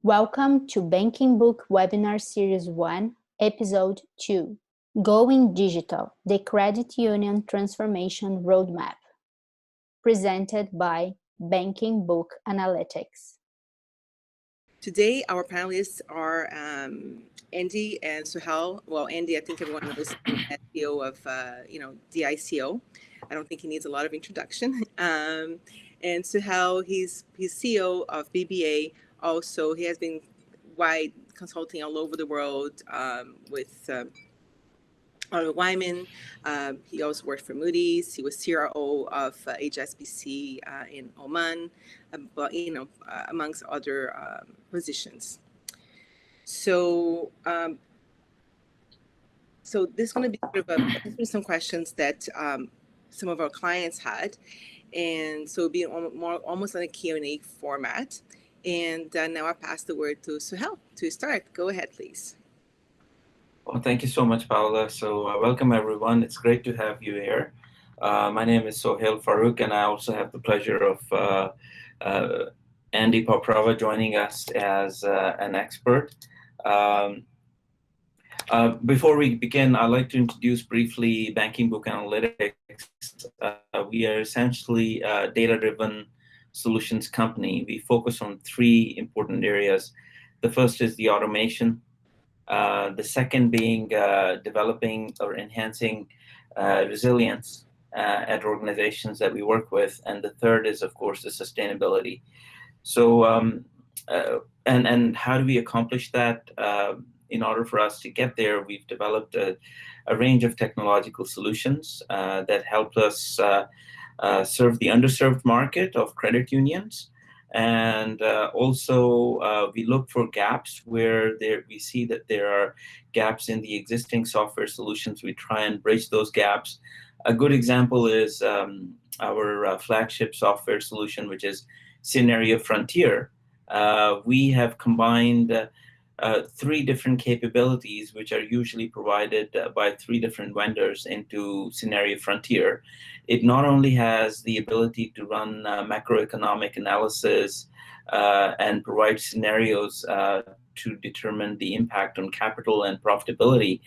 Welcome to Banking Book Webinar Series 1, Episode 2, Going Digital, the Credit Union Transformation Roadmap, presented by Banking Book Analytics. Today, our panelists are Andy and Suhail. Well, Andy, I think everyone knows as CEO of, DICO. I don't think he needs a lot of introduction. And Suhail, he's CEO of BBA. Also, he has been wide consulting all over the world with Oliver Wyman. He also worked for Moody's. He was CRO of HSBC in Oman, amongst other positions. So this is going to be sort of some questions that some of our clients had, and so it'll be almost like a Q&A format. And now I pass the word to Suhail to start. Go ahead, please. Well, thank you so much, Paula. So welcome, everyone. It's great to have you here. My name is Sohail Farouk, and I also have the pleasure of Andy Poprava joining us as an expert. Before we begin, I'd like to introduce briefly Banking Book Analytics. We are essentially a data-driven solutions company. We focus on three important areas. The first is the automation. The second being developing or enhancing resilience at organizations that we work with. And the third is, of course, the sustainability. So, and how do we accomplish that? In order for us to get there, we've developed a range of technological solutions that help us serve the underserved market of credit unions. And also, we look for gaps where we see that there are gaps in the existing software solutions. We try and bridge those gaps. A good example is our flagship software solution, which is Scenario Frontier. We have combined three different capabilities, which are usually provided by three different vendors, into Scenario Frontier. It not only has the ability to run macroeconomic analysis and provide scenarios to determine the impact on capital and profitability,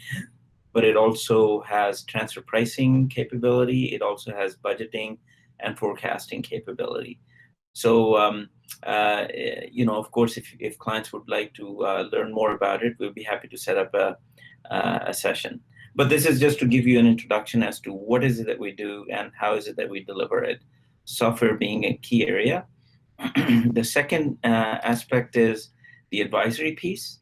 but it also has transfer pricing capability. It also has budgeting and forecasting capability. So, of course, if clients would like to learn more about it, we'll be happy to set up a session. But this is just to give you an introduction as to what is it that we do and how is it that we deliver it, software being a key area. The second aspect is the advisory piece.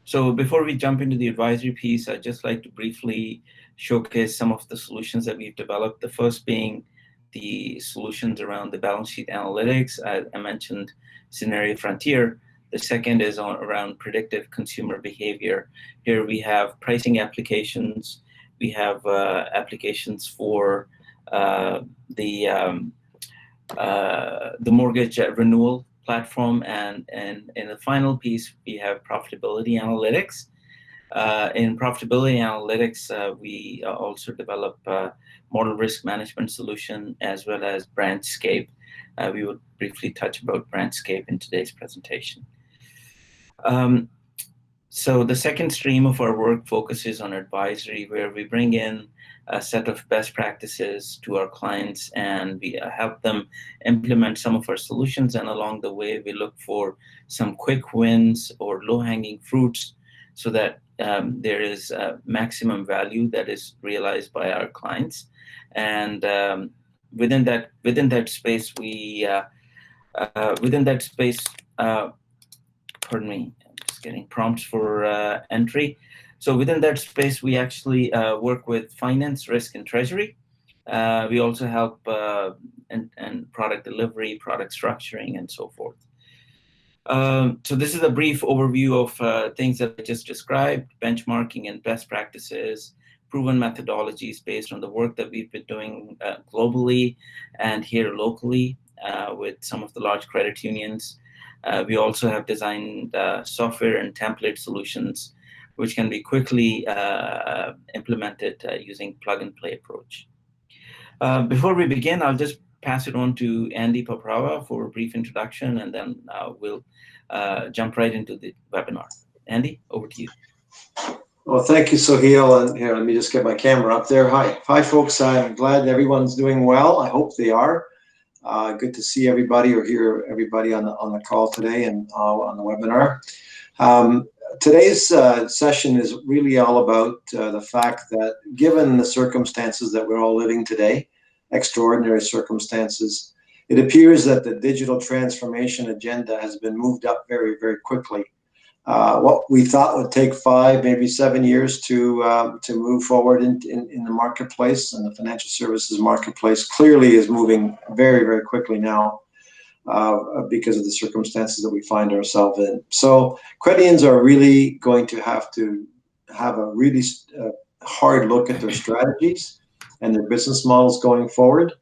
So before we jump into the advisory piece, I'd just like to briefly showcase some of the solutions that we've developed. The first being the solutions around the balance sheet analytics. I mentioned Scenario Frontier. The second is around predictive consumer behavior. Here we have pricing applications. We have applications for the mortgage renewal platform, and in the final piece, we have profitability analytics. In profitability analytics, we also develop model risk management solution as well as BranchScape. We will briefly touch about BranchScape in today's presentation. So the second stream of our work focuses on advisory, where we bring in a set of best practices to our clients and we help them implement some of our solutions. And along the way, we look for some quick wins or low-hanging fruits so that there is maximum value that is realized by our clients. And within that space, pardon me, I'm just getting prompts for entry. So within that space, we actually work with finance, risk, and treasury. We also help and product delivery, product structuring, and so forth. So this is a brief overview of things that I just described: benchmarking and best practices, proven methodologies based on the work that we've been doing globally and here locally with some of the large credit unions. We also have designed software and template solutions, which can be quickly implemented using plug-and-play approach. Before we begin, I'll just pass it on to Andy Paprava for a brief introduction, and then we'll jump right into the webinar. Andy, over to you. Well, thank you, Sohail. And here, let me just get my camera up there. Hi, folks. I'm glad everyone's doing well. I hope they are. Good to see everybody or hear everybody on the call today and on the webinar. Today's session is really all about the fact that given the circumstances that we're all living today, extraordinary circumstances, it appears that the digital transformation agenda has been moved up very, very quickly. What we thought would take 5, maybe 7 years to move forward in the marketplace and the financial services marketplace clearly is moving very, very quickly now because of the circumstances that we find ourselves in. So Credians are really going to have a really hard look at their strategies and their business models going forward.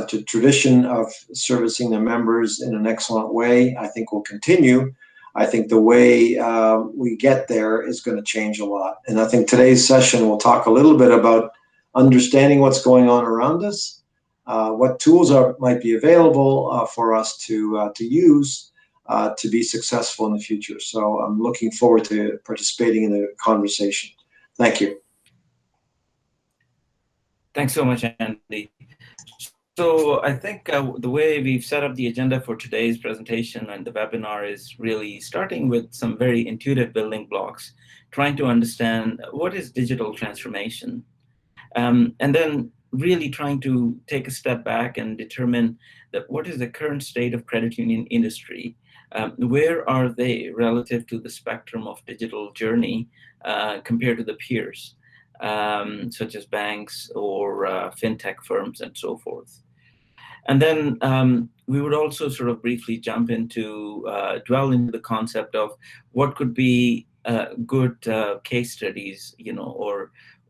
To tradition of servicing their members in an excellent way, I think will continue. I think the way we get there is going to change a lot. And I think today's session will talk a little bit about understanding what's going on around us, what tools might be available for us to use to be successful in the future. So I'm looking forward to participating in the conversation. Thank you. Thanks so much, Andy. So I think the way we've set up the agenda for today's presentation and the webinar is really starting with some very intuitive building blocks, trying to understand what is digital transformation, and then really trying to take a step back and determine that what is the current state of credit union industry, where are they relative to the spectrum of digital journey compared to the peers, such as banks or fintech firms and so forth. And then we would also sort of briefly jump into, dwell into the concept of what could be good case studies,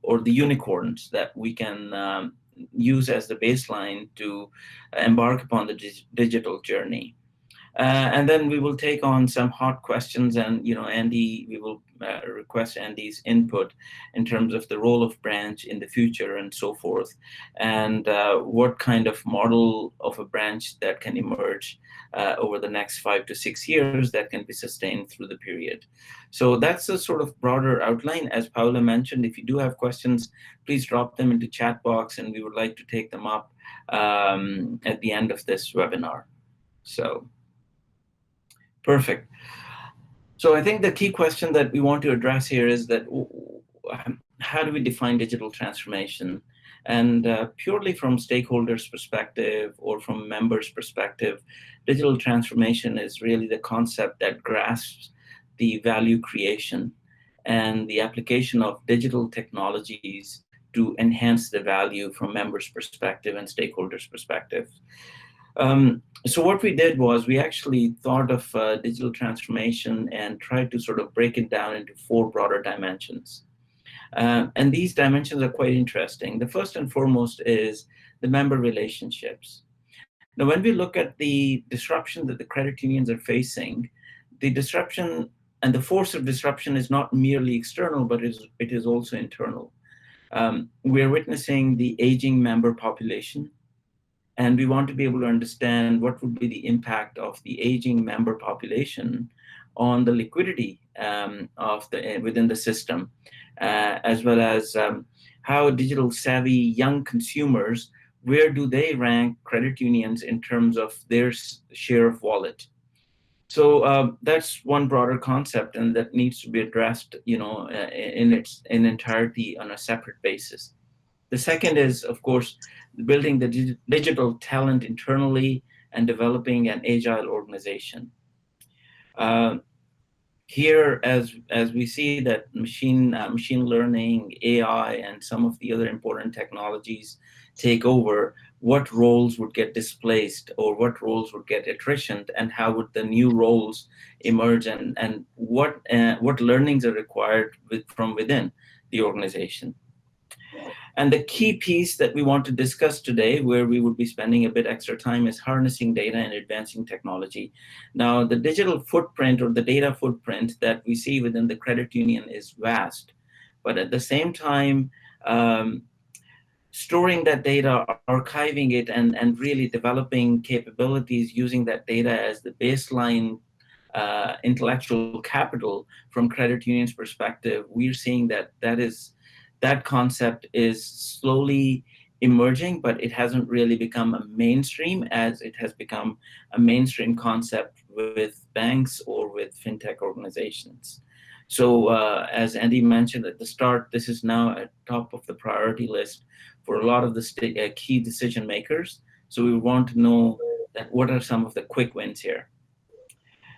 or the unicorns that we can use as the baseline to embark upon the digital journey. And then we will take on some hot questions, and Andy, we will request Andy's input in terms of the role of branch in the future and so forth, and what kind of model of a branch that can emerge over the next 5 to 6 years that can be sustained through the period. So that's a sort of broader outline. As Paula mentioned, if you do have questions, please drop them into chat box, and we would like to take them up at the end of this webinar. So. Perfect. So I think the key question that we want to address here is that how do we define digital transformation? And purely from stakeholders' perspective or from members' perspective, digital transformation is really the concept that grasps the value creation and the application of digital technologies to enhance the value from members' perspective and stakeholders' perspective. So what we did was we actually thought of digital transformation and tried to sort of break it down into 4 broader dimensions. And these dimensions are quite interesting. The first and foremost is the member relationships. Now, when we look at the disruption that the credit unions are facing, the disruption and the force of disruption is not merely external, but it is also internal. We're witnessing the aging member population. And we want to be able to understand what would be the impact of the aging member population on the liquidity within the system, as well as how digital savvy young consumers, where do they rank credit unions in terms of their share of wallet? So that's one broader concept, and that needs to be addressed, in its entirety on a separate basis. The second is, of course, building the digital talent internally and developing an agile organization. Here, as we see that machine learning, AI, and some of the other important technologies take over, what roles would get displaced or what roles would get attritioned, and how would the new roles emerge, and what learnings are required from within the organization. And the key piece that we want to discuss today, where we would be spending a bit extra time, is harnessing data and advancing technology. Now, the digital footprint or the data footprint that we see within the credit union is vast. But at the same time, storing that data, archiving it, and really developing capabilities using that data as the baseline intellectual capital from credit unions' perspective, we're seeing that concept is slowly emerging, but it hasn't really become a mainstream as it has become a mainstream concept with banks or with fintech organizations. So as Andy mentioned at the start, this is now at top of the priority list for a lot of the key decision makers. So we want to know that what are some of the quick wins here.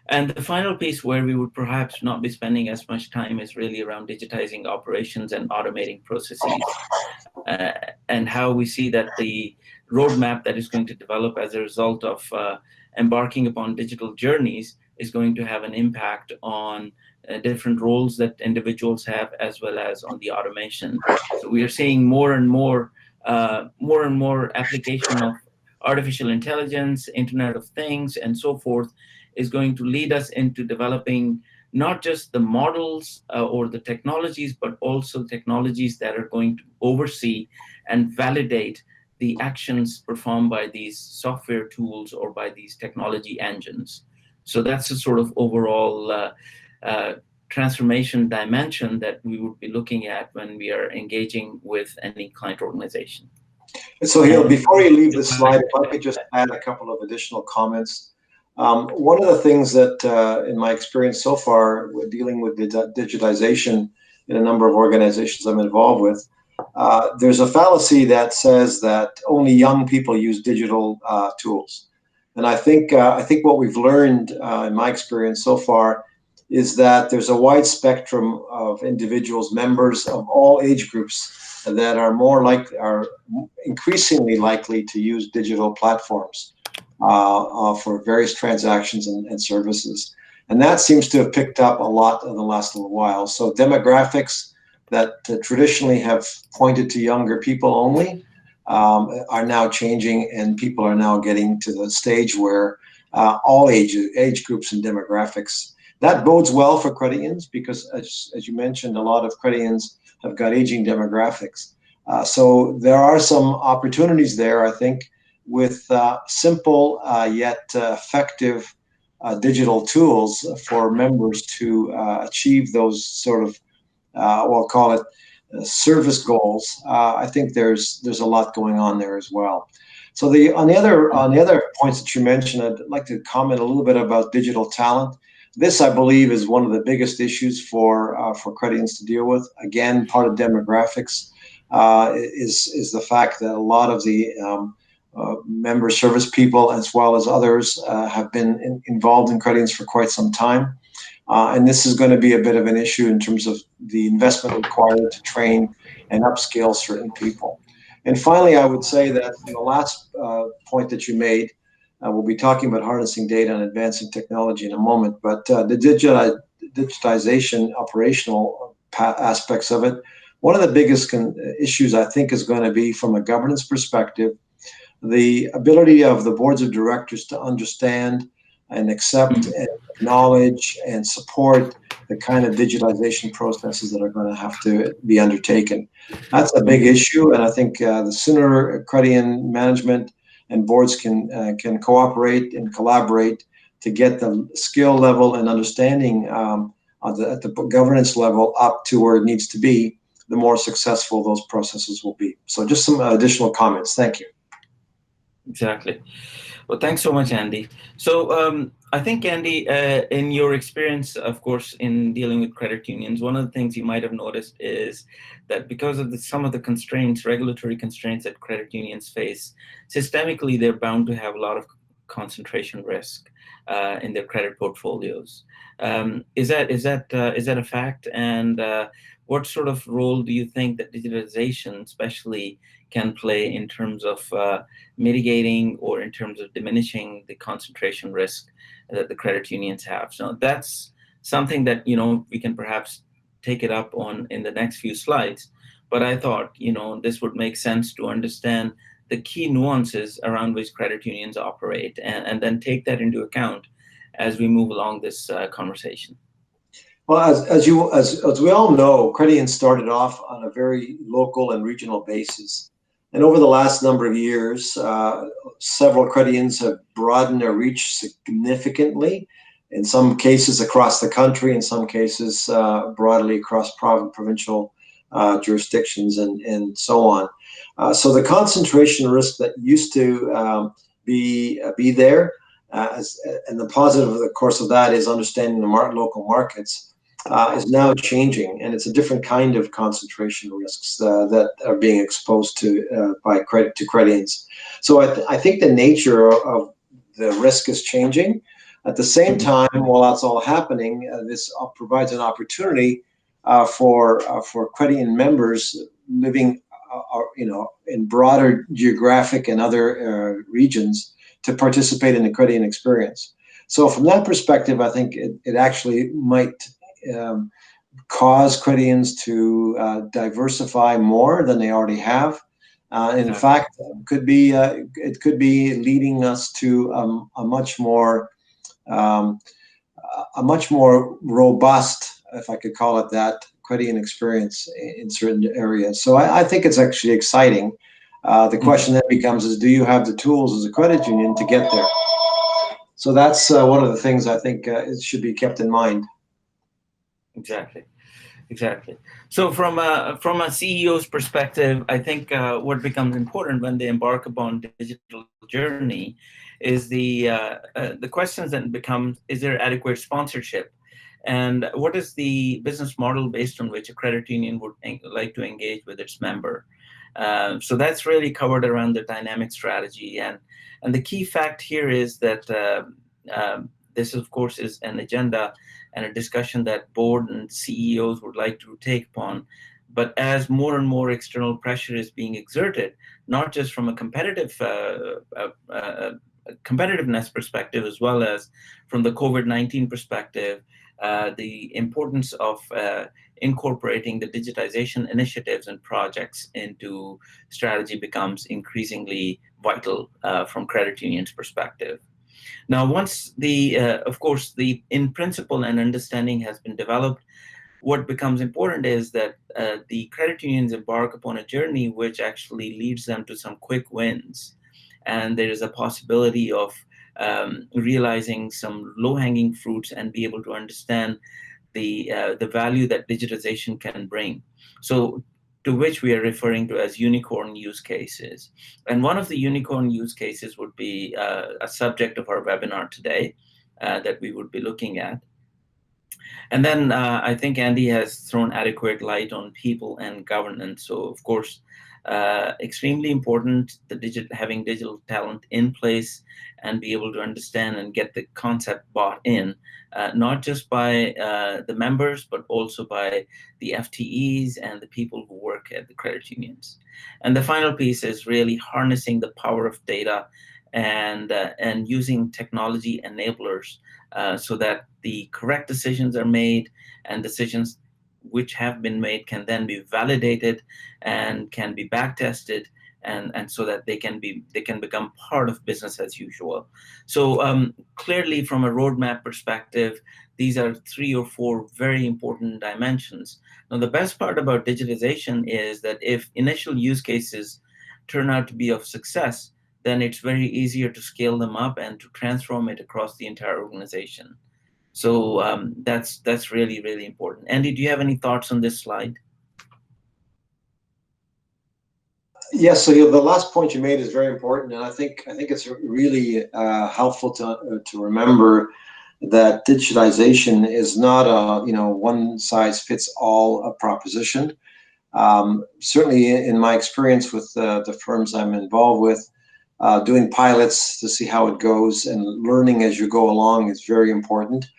And the final piece where we would perhaps not be spending as much time is really around digitizing operations and automating processes, and how we see that the roadmap that is going to develop as a result of embarking upon digital journeys is going to have an impact on different roles that individuals have, as well as on the automation. So we are seeing more and more application of artificial intelligence, Internet of Things, and so forth, is going to lead us into developing not just the models or the technologies, but also technologies that are going to oversee and validate the actions performed by these software tools or by these technology engines. So that's the sort of overall transformation dimension that we would be looking at when we are engaging with any client organization. So Hill, before you leave the slide, if I could just add a couple of additional comments. One of the things that, in my experience so far, with dealing with digitization in a number of organizations I'm involved with, there's a fallacy that says that only young people use digital tools. And I think what we've learned in my experience so far is that there's a wide spectrum of individuals, members of all age groups, that are increasingly likely to use digital platforms for various transactions and services. And that seems to have picked up a lot in the last little while. So demographics that traditionally have pointed to younger people only are now changing, and people are now getting to the stage where all age groups and demographics. That bodes well for credit unions because, as you mentioned, a lot of credit unions have got aging demographics. So there are some opportunities there, I think, with simple yet effective digital tools for members to achieve those sort of, we'll call it service goals. I think there's a lot going on there as well. So on the other points that you mentioned, I'd like to comment a little bit about digital talent. This, I believe, is one of the biggest issues for credit unions to deal with. Again, part of demographics is the fact that a lot of the member service people, as well as others, have been involved in credit unions for quite some time. And this is going to be a bit of an issue in terms of the investment required to train and upskill certain people. And finally, I would say that the last point that you made, we'll be talking about harnessing data and advancing technology in a moment, but the digitization operational aspects of it, one of the biggest issues I think is going to be, from a governance perspective, the ability of the boards of directors to understand and accept and acknowledge and support the kind of digitization processes that are going to have to be undertaken. That's a big issue, and I think the sooner credit union management and boards can cooperate and collaborate to get the skill level and understanding at the governance level up to where it needs to be, the more successful those processes will be. So just some additional comments. Thank you. Exactly. Well, thanks so much, Andy. So I think, Andy, in your experience, of course, in dealing with credit unions, one of the things you might have noticed is that because of some of the constraints, regulatory constraints that credit unions face, systemically, they're bound to have a lot of concentration risk in their credit portfolios. Is that a fact? And what sort of role do you think that digitalization, especially, can play in terms of mitigating or in terms of diminishing the concentration risk that the credit unions have? So that's something that we can perhaps take it up on in the next few slides. But I thought this would make sense to understand the key nuances around which credit unions operate, and then take that into account as we move along this conversation. Well, as we all know, credit unions started off on a very local and regional basis. And over the last number of years, several credit unions have broadened their reach significantly, in some cases across the country, in some cases broadly across provincial jurisdictions and so on. So the concentration risk that used to be there, and the positive, of course, of that is understanding the local markets, is now changing, and it's a different kind of concentration risks that are being exposed to by credit unions. So I think the nature of the risk is changing. At the same time, while that's all happening, this provides an opportunity for credit union members living, in broader geographic and other regions to participate in the credit union experience. So from that perspective, I think it actually might cause credit unions to diversify more than they already have. In fact, it could be leading us to a much more robust, if I could call it that, credit union experience in certain areas. So I think it's actually exciting. The question then becomes is, do you have the tools as a credit union to get there? So that's one of the things I think it should be kept in mind. Exactly. So from a CEO's perspective, I think what becomes important when they embark upon digital journey is the questions that become: is there adequate sponsorship, and what is the business model based on which a credit union would like to engage with its member? So that's really covered around the dynamic strategy, and the key fact here is that this, of course, is an agenda and a discussion that board and CEOs would like to take upon. But as more and more external pressure is being exerted, not just from a competitiveness perspective, as well as from the COVID-19 perspective, the importance of incorporating the digitization initiatives and projects into strategy becomes increasingly vital from credit unions' perspective. Now, once of course, the in principle and understanding has been developed, what becomes important is that the credit unions embark upon a journey which actually leads them to some quick wins. And there is a possibility of realizing some low-hanging fruits and be able to understand the value that digitization can bring. So, to which we are referring to as unicorn use cases. And one of the unicorn use cases would be a subject of our webinar today that we would be looking at. And then I think Andy has thrown adequate light on people and governance. So, of course, extremely important, having digital talent in place and be able to understand and get the concept bought in, not just by the members, but also by the FTEs and the people who work at the credit unions. And the final piece is really harnessing the power of data and using technology enablers so that the correct decisions are made, and decisions which have been made can then be validated and can be back tested, and so that they can become part of business as usual. So clearly, from a roadmap perspective, these are 3 or 4 very important dimensions. Now, the best part about digitization is that if initial use cases turn out to be of success, then it's very easier to scale them up and to transform it across the entire organization. So that's really, really important. Andy, do you have any thoughts on this slide? Yes, so the last point you made is very important, and I think it's really helpful to remember that digitization is not a one size fits all proposition. Certainly, in my experience with the firms I'm involved with, doing pilots to see how it goes and learning as you go along is very important.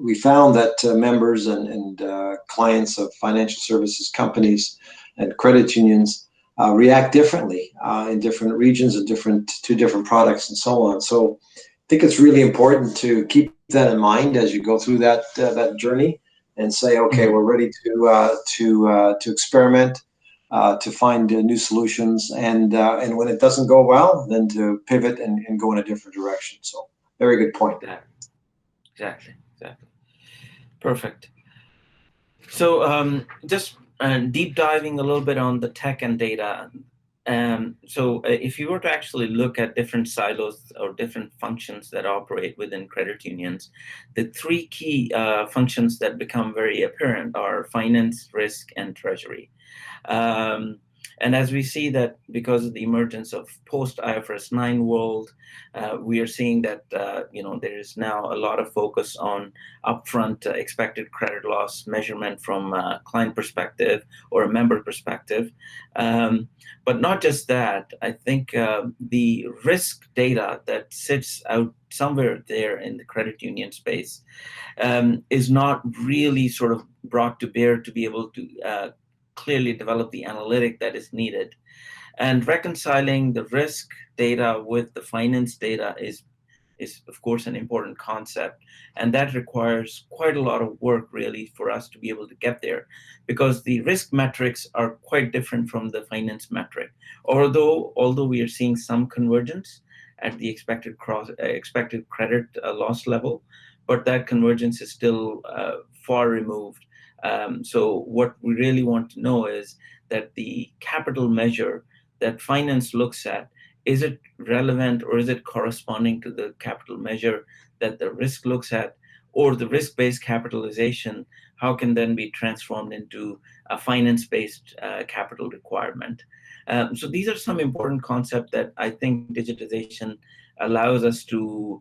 We found that members and clients of financial services companies and credit unions react differently in different regions and to different products and so on. So I think it's really important to keep that in mind as you go through that journey and say, okay, we're ready to experiment, to find new solutions, and when it doesn't go well, then to pivot and go in a different direction. So very good point. Exactly. Perfect. So just deep diving a little bit on the tech and data. So if you were to actually look at different silos or different functions that operate within credit unions, the three key functions that become very apparent are finance, risk, and treasury. Um, and as we see that because of the emergence of post IFRS 9 world, we are seeing that there is now a lot of focus on upfront expected credit loss measurement from a client perspective or a member perspective. But not just that, I think the risk data that sits out somewhere there in the credit union space is not really sort of brought to bear to be able to clearly develop the analytic that is needed. And reconciling the risk data with the finance data is of course an important concept, and that requires quite a lot of work really for us to be able to get there, because the risk metrics are quite different from the finance metric. Although we are seeing some convergence at the expected credit loss level, but that convergence is still far removed. So what we really want to know is that the capital measure that finance looks at, is it relevant or is it corresponding to the capital measure that the risk looks at, or the risk-based capitalization, how can then be transformed into a finance-based capital requirement? So these are some important concepts that I think digitization allows us to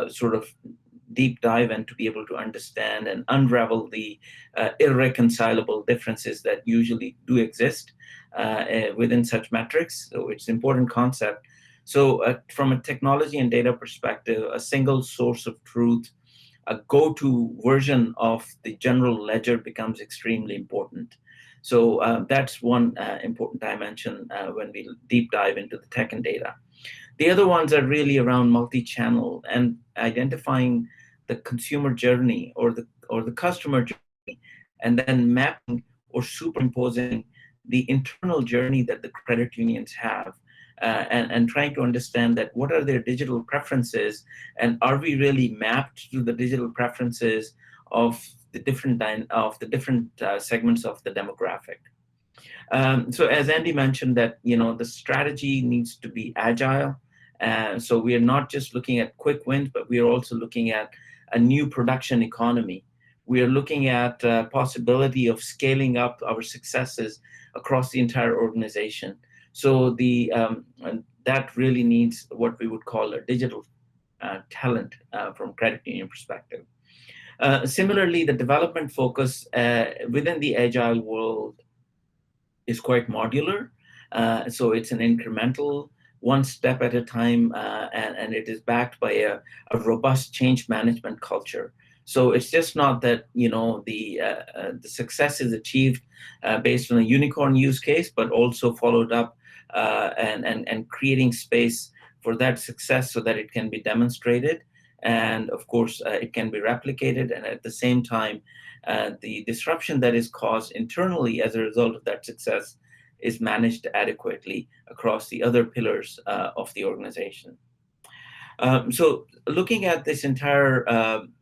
sort of deep dive and to be able to understand and unravel the irreconcilable differences that usually do exist within such metrics. So it's an important concept. So from a technology and data perspective, a single source of truth, a go-to version of the general ledger becomes extremely important. So that's one important dimension when we deep dive into the tech and data. The other ones are really around multi-channel and identifying the consumer journey or the customer journey, and then mapping or superimposing the internal journey that the credit unions have, and trying to understand that what are their digital preferences, and are we really mapped to the digital preferences of the different segments of the demographic. So as Andy mentioned, that the strategy needs to be agile. So we are not just looking at quick wins, but we are also looking at a new production economy. We are looking at possibility of scaling up our successes across the entire organization. So that really needs what we would call a digital talent from credit union perspective. Similarly, the development focus within the agile world is quite modular. So it's an incremental, one step at a time, and it is backed by a robust change management culture. So it's just not that the success is achieved based on a unicorn use case, but also followed up and creating space for that success so that it can be demonstrated, and of course it can be replicated, and at the same time the disruption that is caused internally as a result of that success is managed adequately across the other pillars of the organization. So looking at this entire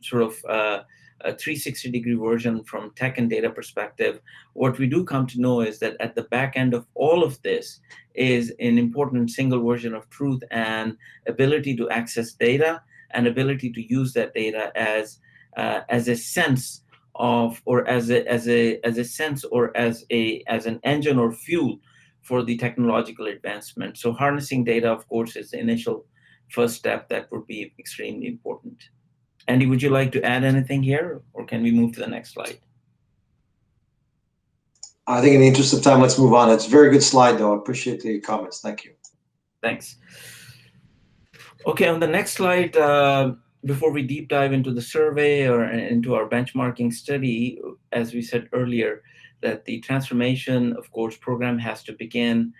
sort of 360-degree version from tech and data perspective, what we do come to know is that at the back end of all of this is an important single version of truth and ability to access data and ability to use that data as a sense of, or as a sense, or as an engine or fuel for the technological advancement. So harnessing data, of course, is the initial first step that would be extremely important. Andy, would you like to add anything here, or can we move to the next slide? I think in the interest of time, let's move on. It's a very good slide, though. I appreciate the comments. Thank you. Thanks. Okay, on the next slide, before we deep dive into the survey or into our benchmarking study, as we said earlier, that the transformation, of course, program has to begin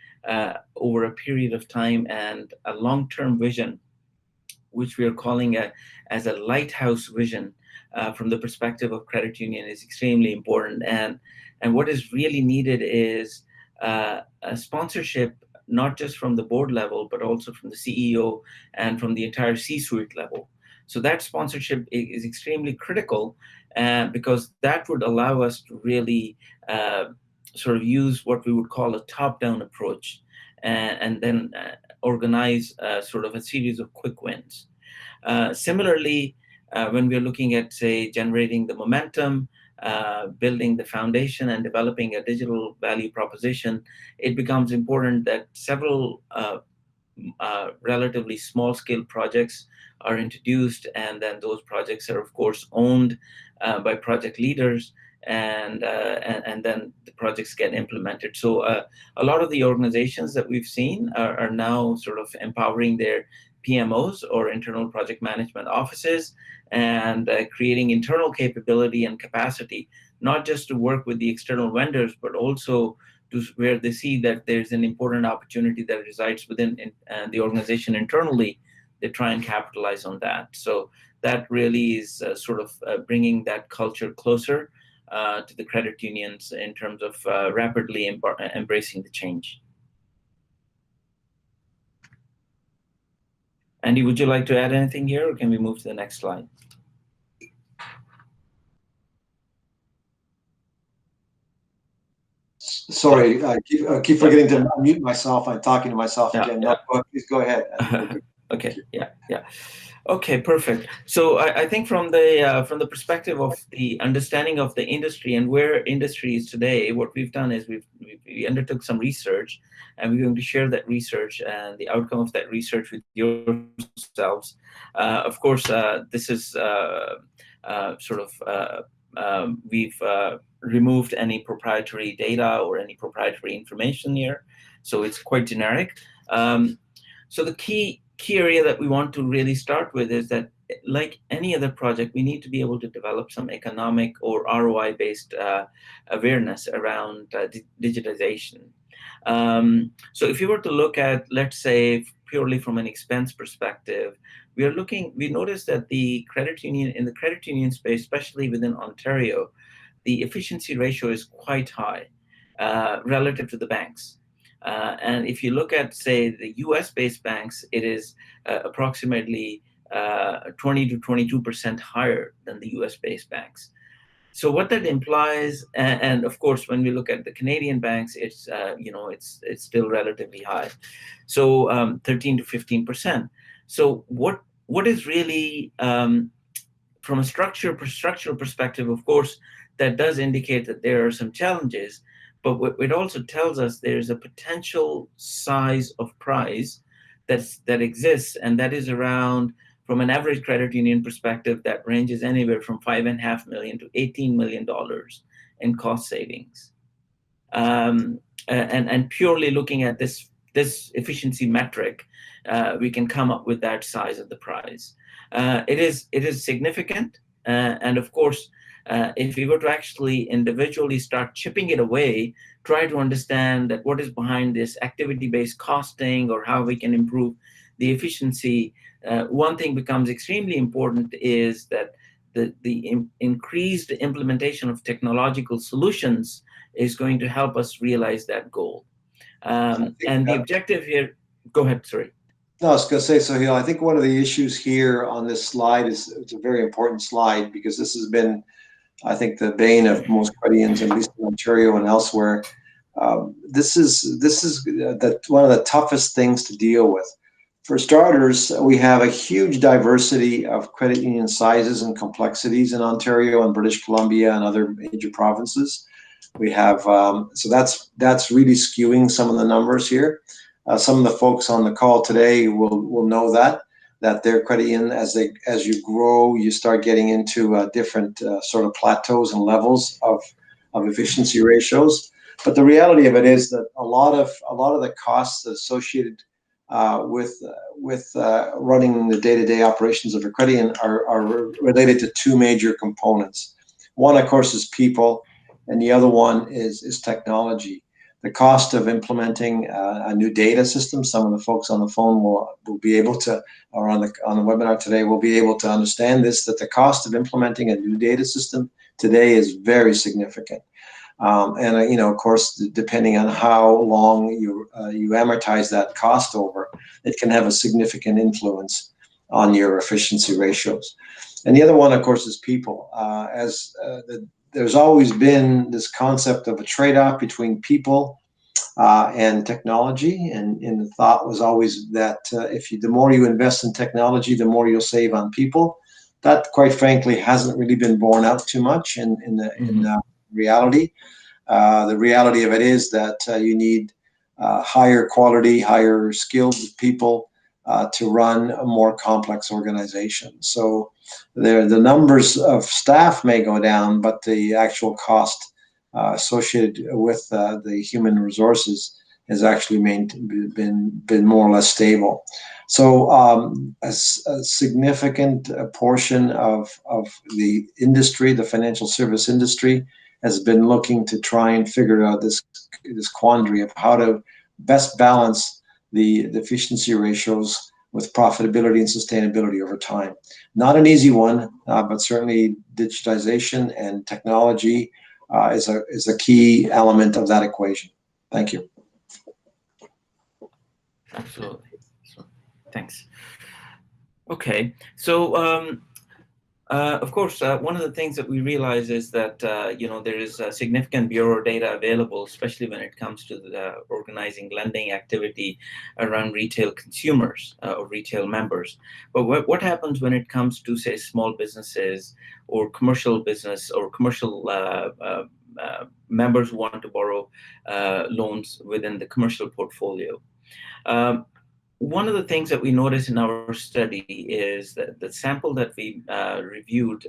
over a period of time, and a long-term vision, which we are calling as a lighthouse vision from the perspective of credit union, is extremely important. And what is really needed is a sponsorship, not just from the board level, but also from the CEO and from the entire C-suite level. So that sponsorship is extremely critical because that would allow us to really sort of use what we would call a top-down approach. and then organize sort of a series of quick wins. Similarly, when we're looking at, say, generating the momentum, building the foundation, and developing a digital value proposition, it becomes important that several relatively small-scale projects are introduced, and then those projects are, of course, owned by project leaders, and then the projects get implemented. So a lot of the organizations that we've seen are now sort of empowering their PMOs, or internal project management offices, and creating internal capability and capacity, not just to work with the external vendors, but also to where they see that there's an important opportunity that resides within the organization internally. They try and capitalize on that. So that really is sort of bringing that culture closer to the credit unions in terms of rapidly embracing the change. Andy, would you like to add anything here, or can we move to the next slide? Sorry, I keep forgetting to mute myself. I'm talking to myself again. Yeah. No, please go ahead. Okay. Yeah. Okay, perfect. So I think from the perspective of the understanding of the industry and where industry is today, what we've done is we undertook some research, and we're going to share that research and the outcome of that research with yourselves. Of course, this is sort of we've removed any proprietary data or any proprietary information here, so it's quite generic. So the key area that we want to really start with is that, like any other project, we need to be able to develop some economic or ROI-based awareness around digitization. So if you were to look at, let's say, purely from an expense perspective, we noticed that in the credit union space, especially within Ontario, the efficiency ratio is quite high relative to the banks. And if you look at, say, the US-based banks, it is approximately 20 to 22% higher than the US-based banks. So what that implies, and of course, when we look at the Canadian banks, it's it's still relatively high, so 13 to 15%. So what is really from a structural perspective, of course, that does indicate that there are some challenges. But what it also tells us, there's a potential size of prize that exists, and that is around, from an average credit union perspective, that ranges anywhere from $5.5 million to $18 million in cost savings. And purely looking at this efficiency metric, we can come up with that size of the prize. It is significant, and of course, if we were to actually individually start chipping it away, try to understand that what is behind this activity-based costing, or how we can improve the efficiency, one thing becomes extremely important is that the increased implementation of technological solutions is going to help us realize that goal. And the objective here, go ahead, sorry. No, I was going to say, Sohail, I think one of the issues here on this slide is, it's a very important slide, because this has been, I think, the bane of most credit unions, at least in Ontario and elsewhere. This is one of the toughest things to deal with. For starters, we have a huge diversity of credit union sizes and complexities in Ontario and British Columbia and other major provinces. We have so that's really skewing some of the numbers here. Some of the folks on the call today will know that their credit union, as you grow, you start getting into different sort of plateaus and levels of efficiency ratios. But the reality of it is that a lot of the costs associated with running the day-to-day operations of a credit union are related to two major components. One, of course, is people, and the other one is technology. The cost of implementing a new data system, some of the folks on the phone will be able to, or on the webinar today, will be able to understand this, that the cost of implementing a new data system today is very significant. And of course, depending on how long you amortize that cost over, it can have a significant influence on your efficiency ratios. And the other one, of course, is people. There's always been this concept of a trade-off between people and technology. And the thought was always that the more you invest in technology, the more you'll save on people. That, quite frankly, hasn't really been borne out too much in reality. The reality of it is that you need higher quality, higher skilled people to run a more complex organization. So the numbers of staff may go down, but the actual cost associated with the human resources has actually been more or less stable. So a significant portion of the industry, the financial service industry, has been looking to try and figure out this quandary of how to best balance the efficiency ratios with profitability and sustainability over time. Not an easy one, but certainly digitization and technology is a key element of that equation. Thank you. Absolutely. Thanks. Okay, so of course, one of the things that we realize is that there is significant bureau data available, especially when it comes to the organizing lending activity around retail consumers or retail members. But what happens when it comes to, say, small businesses or commercial business or commercial members who want to borrow loans within the commercial portfolio? One of the things that we noticed in our study is that the sample that we reviewed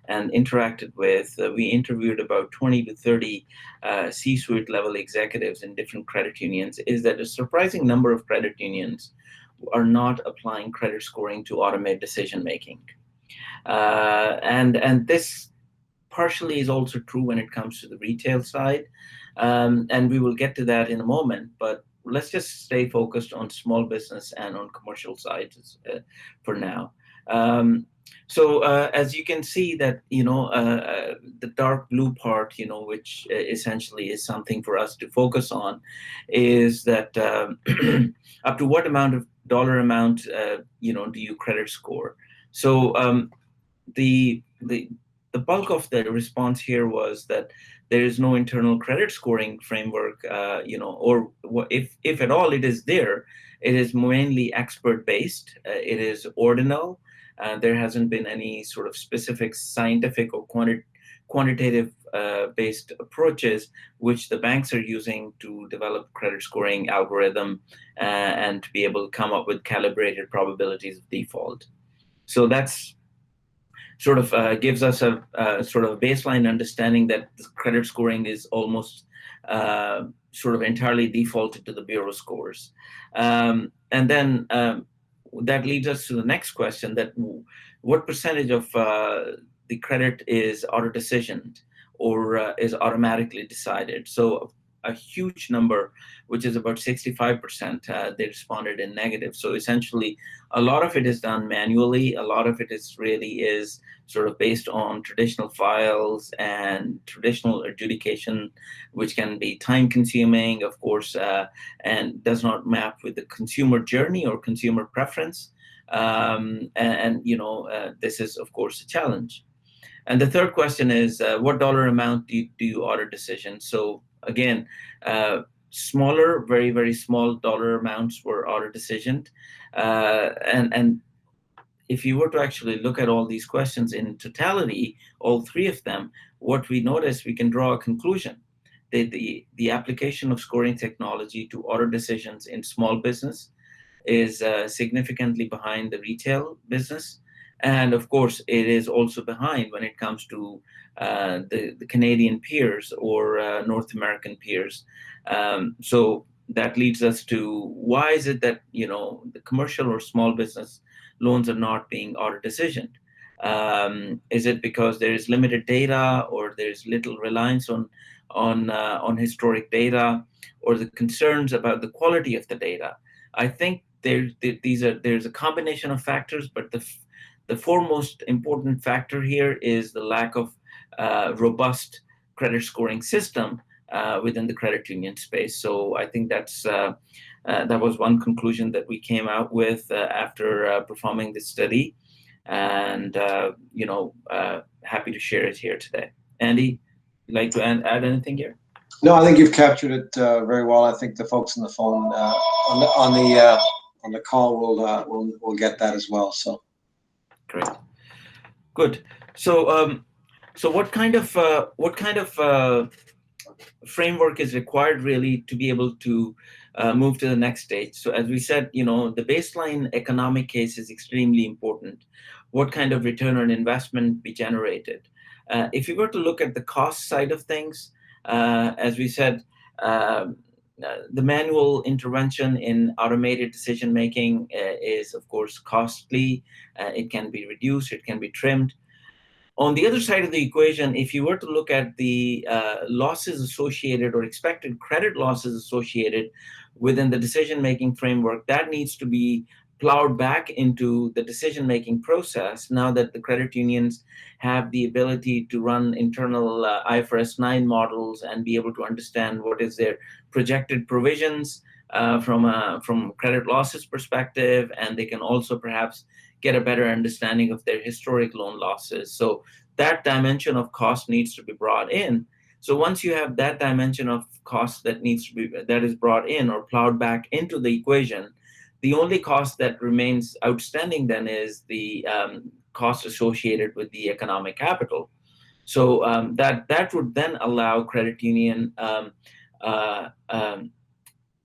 and interacted with, we interviewed about 20 to 30 C-suite level executives in different credit unions, is that a surprising number of credit unions are not applying credit scoring to automate decision making. And this partially is also true when it comes to the retail side. And we will get to that in a moment, but let's just stay focused on small business and on commercial sides for now. So as you can see that, the dark blue part, which essentially is something for us to focus on, is that up to what dollar amount, do you credit score? So the bulk of the response here was that there is no internal credit scoring framework, or if at all it is there, it is mainly expert-based. It is ordinal. There hasn't been any sort of specific scientific or quantitative-based approaches which the banks are using to develop credit scoring algorithm and to be able to come up with calibrated probabilities of default. So that's sort of gives us a sort of baseline understanding that credit scoring is almost sort of entirely defaulted to the bureau scores. And then that leads us to the next question, that what percentage of the credit is auto-decisioned or is automatically decided? So a huge number, which is about 65%, they responded in negative. So essentially, a lot of it is done manually. A lot of it is sort of based on traditional files and traditional adjudication, which can be time-consuming, of course, and does not map with the consumer journey or consumer preference. This is, of course, a challenge. And the third question is, what dollar amount do you auto-decision? So again, smaller, very, very small dollar amounts were auto-decisioned. And if you were to actually look at all these questions in totality, all three of them, what we notice, we can draw a conclusion. The application of scoring technology to auto-decisions in small business is significantly behind the retail business. And of course, it is also behind when it comes to the Canadian peers or North American peers. So that leads us to, why is it that the commercial or small business loans are not being auto-decisioned? Is it because there is limited data, or there's little reliance on historic data, or the concerns about the quality of the data? I think there's a combination of factors, but the foremost important factor here is the lack of robust credit scoring system within the credit union space. So I think that was one conclusion that we came out with after performing this study, and happy to share it here today. Andy, you'd like to add anything here? No, I think you've captured it very well. I think the folks on the phone on the call will get that as well. So Great, good. So so what kind of framework is required really to be able to move to the next stage? So as we said, the baseline economic case is extremely important. What kind of return on investment be generated? If you were to look at the cost side of things, as we said, the manual intervention in automated decision making is of course costly. It can be reduced, it can be trimmed. On the other side of the equation, if you were to look at the losses associated or expected credit losses associated within the decision-making framework, that needs to be plowed back into the decision-making process now that the credit unions have the ability to run internal IFRS 9 models and be able to understand what is their projected provisions from credit losses perspective, and they can also perhaps get a better understanding of their historic loan losses. So that dimension of cost needs to be brought in. So once you have that dimension of cost that is brought in or plowed back into the equation, the only cost that remains outstanding then is the cost associated with the economic capital. So that would then allow credit union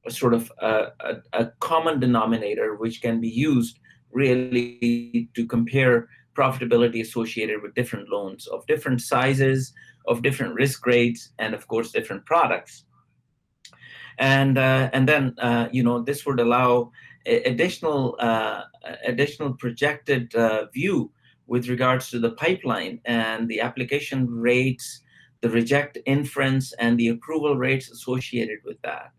sort of a common denominator which can be used really to compare profitability associated with different loans of different sizes, of different risk grades, and of course different products. And then this would allow additional projected view with regards to the pipeline and the application rates, the reject inference, and the approval rates associated with that.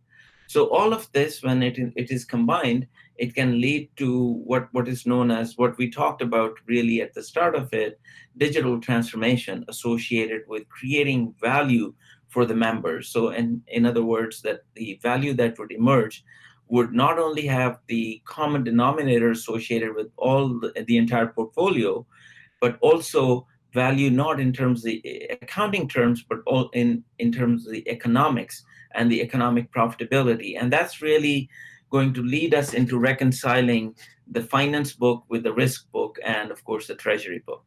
So all of this, when it is combined, it can lead to what is known as what we talked about really at the start of it, digital transformation associated with creating value for the members. So in other words, that the value that would emerge would not only have the common denominator associated with all the entire portfolio, but also value not in terms of the accounting terms, but all in terms of the economics and the economic profitability. And that's really going to lead us into reconciling the finance book with the risk book and, of course, the treasury book.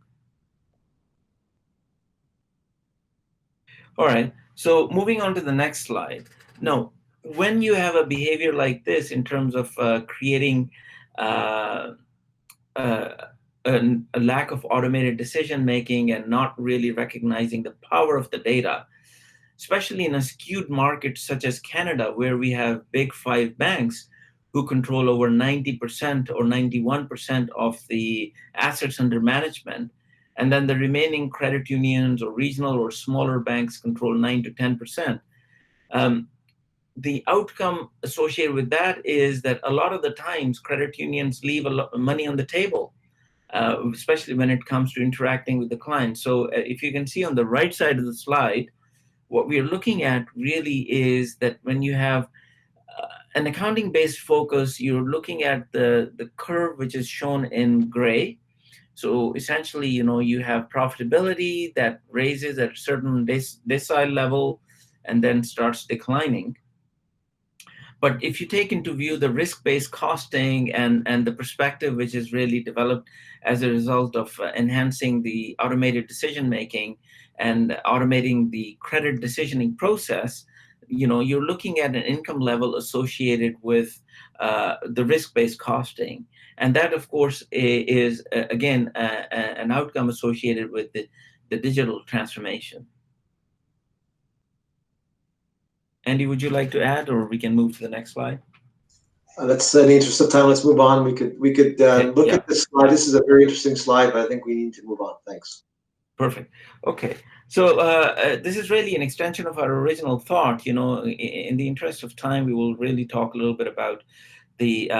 All right, so moving on to the next slide. Now, when you have a behavior like this in terms of creating a lack of automated decision making and not really recognizing the power of the data, especially in a skewed market such as Canada, where we have big five banks who control over 90% or 91% of the assets under management, and then the remaining credit unions or regional or smaller banks control 9 to 10%. The outcome associated with that is that a lot of the times credit unions leave a lot of money on the table, especially when it comes to interacting with the client. So if you can see on the right side of the slide, what we are looking at really is that when you have an accounting-based focus, you're looking at the curve which is shown in gray. So essentially, you have profitability that raises at a certain decile level and then starts declining. But if you take into view the risk-based costing and the perspective which is really developed as a result of enhancing the automated decision-making and automating the credit decisioning process, you're looking at an income level associated with the risk-based costing. And that, of course, is again, an outcome associated with the digital transformation. Andy, would you like to add, or we can move to the next slide? Let's, in the interest of time, let's move on. We could look at this slide. This is a very interesting slide, but I think we need to move on. Thanks. Perfect. Okay. So this is really an extension of our original thought. In the interest of time, we will really talk a little bit about the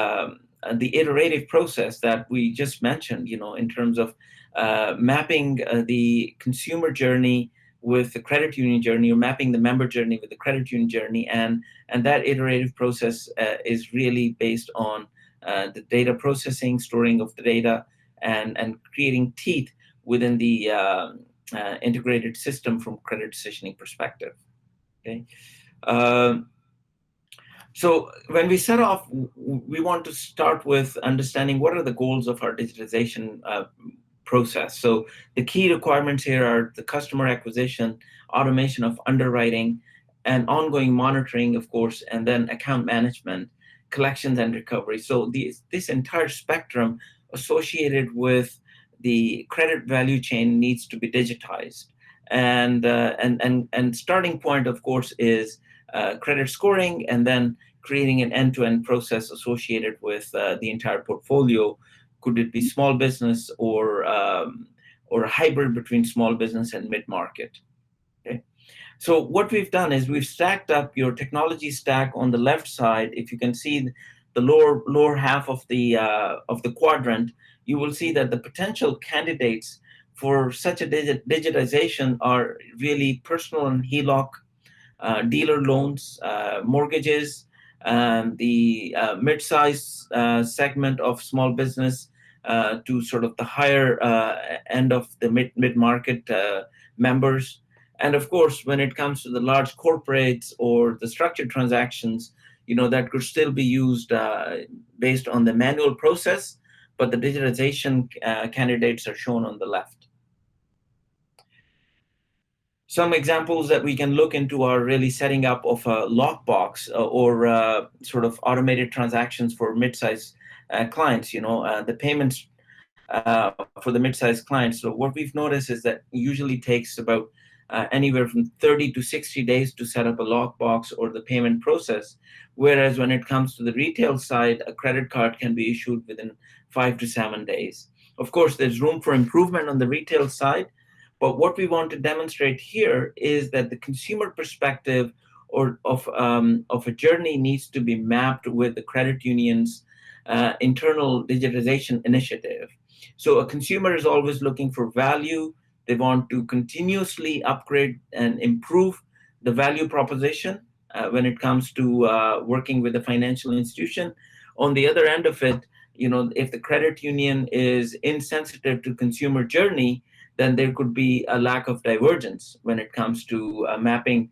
iterative process that we just mentioned, in terms of mapping the consumer journey with the credit union journey, or mapping the member journey with the credit union journey. And that iterative process is really based on the data processing, storing of the data, and creating teeth within the integrated system from credit decisioning perspective. Okay. So when we set off, we want to start with understanding what are the goals of our digitization process. So the key requirements here are the customer acquisition, automation of underwriting, and ongoing monitoring, of course, and then account management, collections and recovery. So this entire spectrum associated with the credit value chain needs to be digitized. And starting point, of course, is credit scoring, and then creating an end-to-end process associated with the entire portfolio. Could it be small business or a hybrid between small business and mid-market? Okay. So what we've done is we've stacked up your technology stack on the left side. If you can see the lower half of the quadrant, you will see that the potential candidates for such a digitization are really personal and HELOC, dealer loans, mortgages, the mid-size segment of small business to sort of the higher end of the mid-market members. And of course, when it comes to the large corporates or the structured transactions, that could still be used based on the manual process, but the digitization candidates are shown on the left. Some examples that we can look into are really setting up of a lockbox or sort of automated transactions for mid-size clients, the payments for the mid-sized clients. So what we've noticed is that it usually takes about anywhere from 30 to 60 days to set up a lockbox or the payment process. Whereas when it comes to the retail side, a credit card can be issued within 5 to 7 days. Of course, there's room for improvement on the retail side, but what we want to demonstrate here is that the consumer perspective or of a journey needs to be mapped with the credit union's internal digitization initiative. So a consumer is always looking for value. They want to continuously upgrade and improve the value proposition when it comes to working with a financial institution. On the other end of it, if the credit union is insensitive to consumer journey, then there could be a lack of divergence when it comes to mapping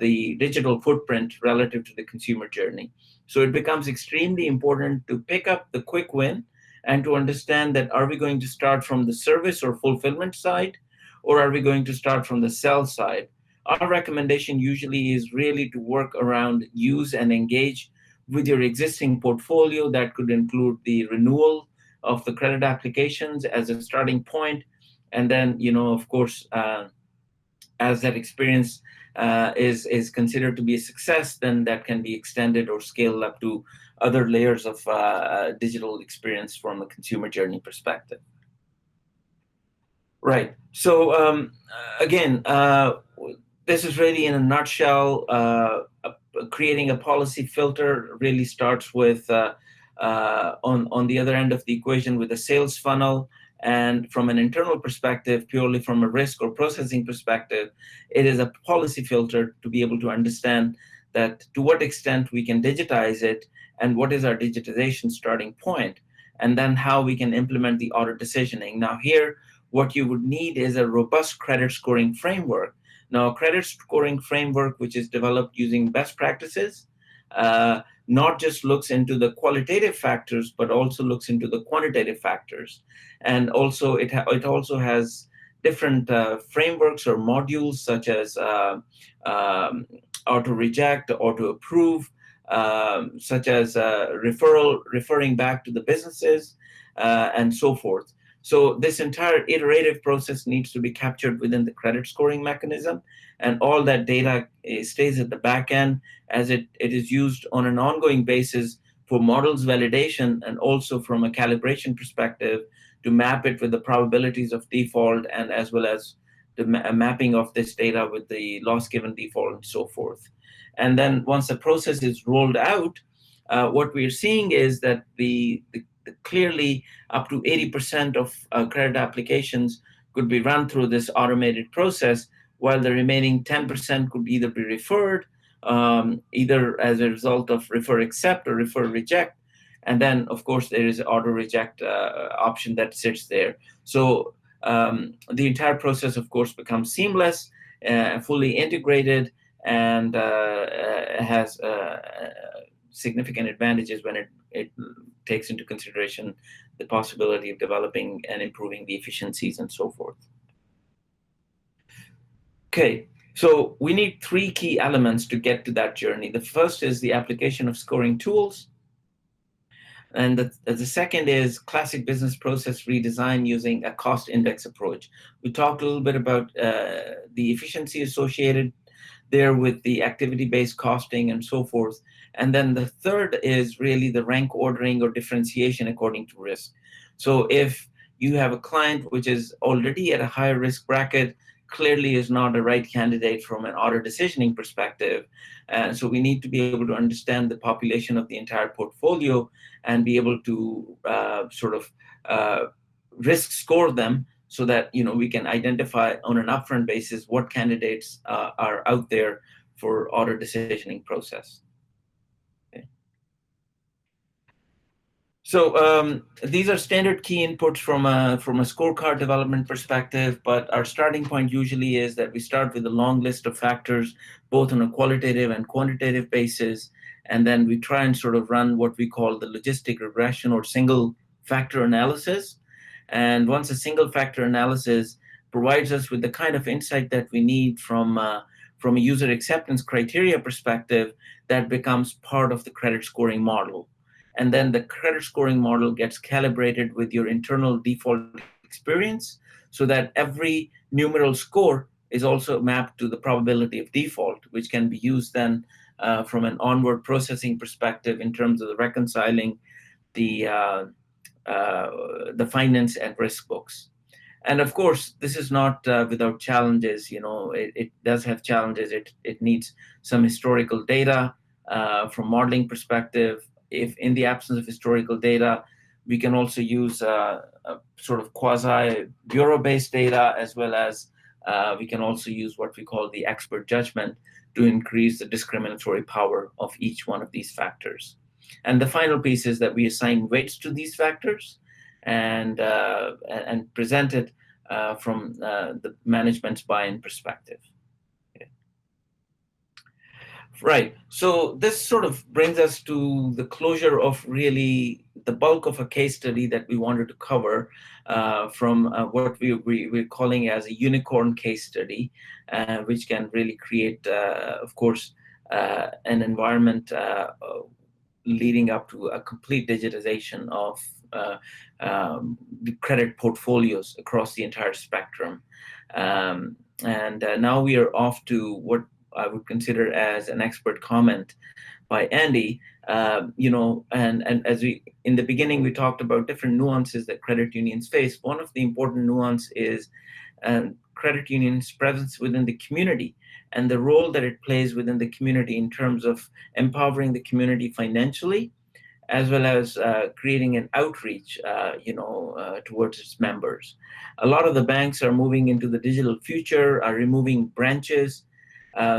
the digital footprint relative to the consumer journey. So it becomes extremely important to pick up the quick win and to understand that, are we going to start from the service or fulfillment side, or are we going to start from the sell side? Our recommendation usually is really to work around use and engage with your existing portfolio. That could include the renewal of the credit applications as a starting point. And then, of course, as that experience is considered to be a success, then that can be extended or scaled up to other layers of digital experience from a consumer journey perspective. Right. So again, this is really in a nutshell. Creating a policy filter really starts with on the other end of the equation with a sales funnel. And from an internal perspective, purely from a risk or processing perspective, it is a policy filter to be able to understand that to what extent we can digitize it and what is our digitization starting point, and then how we can implement the auto decisioning. Now here, what you would need is a robust credit scoring framework. Now, a credit scoring framework which is developed using best practices, not just looks into the qualitative factors, but also looks into the quantitative factors. And also it also has different frameworks or modules such as auto reject, auto approve, such as referring back to the businesses, and so forth. So this entire iterative process needs to be captured within the credit scoring mechanism, and all that data stays at the back end as it is used on an ongoing basis for models validation, and also from a calibration perspective to map it with the probabilities of default, and as well as the mapping of this data with the loss given default and so forth. And then once the process is rolled out, what we're seeing is that the clearly up to 80% of credit applications could be run through this automated process, while the remaining 10% could either be referred, either as a result of refer accept or refer reject. And then, of course, there is auto reject option that sits there. So the entire process, of course, becomes seamless, fully integrated, and has significant advantages when it takes into consideration the possibility of developing and improving the efficiencies and so forth. Okay, so we need three key elements to get to that journey. The first is the application of scoring tools. And the second is classic business process redesign using a cost index approach. We talked a little bit about the efficiency associated there with the activity-based costing and so forth. And then the third is really the rank ordering or differentiation according to risk. So if you have a client which is already at a higher risk bracket, clearly is not a right candidate from an auto decisioning perspective. And so we need to be able to understand the population of the entire portfolio and be able to risk score them so that we can identify on an upfront basis what candidates are out there for auto decisioning process. Okay. So these are standard key inputs from a scorecard development perspective, but our starting point usually is that we start with a long list of factors, both on a qualitative and quantitative basis, and then we try and sort of run what we call the logistic regression or single factor analysis. And once a single factor analysis provides us with the kind of insight that we need from a user acceptance criteria perspective, that becomes part of the credit scoring model. And then the credit scoring model gets calibrated with your internal default experience so that every numeral score is also mapped to the probability of default, which can be used then from an onward processing perspective in terms of the reconciling the finance and risk books. And of course, this is not without challenges. It does have challenges. It needs some historical data from modeling perspective. If in the absence of historical data, we can also use a sort of quasi-bureau-based data, as well as we can also use what we call the expert judgment to increase the discriminatory power of each one of these factors. And the final piece is that we assign weights to these factors and present it from the management's buy-in perspective. Right. So this sort of brings us to the closure of really the bulk of a case study that we wanted to cover from what we're calling as a unicorn case study, which can really create, of course, an environment leading up to a complete digitization of the credit portfolios across the entire spectrum. And now we are off to what I would consider as an expert comment by Andy. And as we in the beginning we talked about different nuances that credit unions face. One of the important nuance is credit unions' presence within the community and the role that it plays within the community in terms of empowering the community financially, as well as creating an outreach, towards its members. A lot of the banks are moving into the digital future, are removing branches.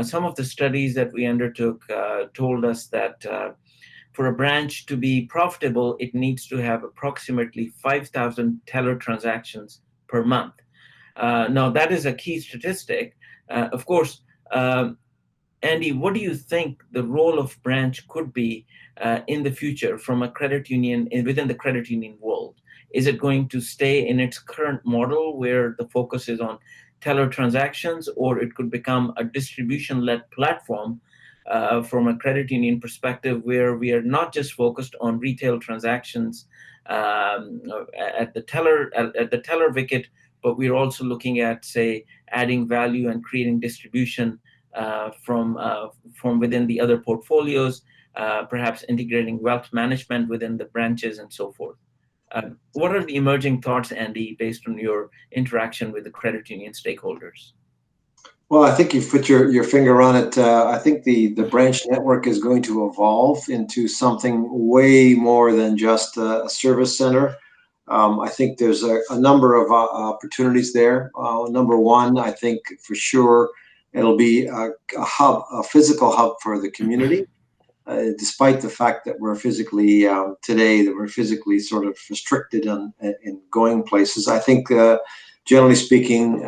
Some of the studies that we undertook told us that for a branch to be profitable, it needs to have approximately 5,000 teller transactions per month. Now, that is a key statistic. Of course, Andy, what do you think the role of branch could be in the future from a credit union within the credit union world? Is it going to stay in its current model where the focus is on teller transactions, or it could become a distribution-led platform from a credit union perspective where we are not just focused on retail transactions at the teller wicket, but we're also looking at, say, adding value and creating distribution from within the other portfolios, perhaps integrating wealth management within the branches and so forth. What are the emerging thoughts, Andy, based on your interaction with the credit union stakeholders? Well, I think you've put your finger on it. I think the branch network is going to evolve into something way more than just a service center. I think there's a number of opportunities there. Number one, I think for sure it'll be a hub, a physical hub for the community. Despite the fact that we're physically today, that we're physically sort of restricted in going places, I think generally speaking,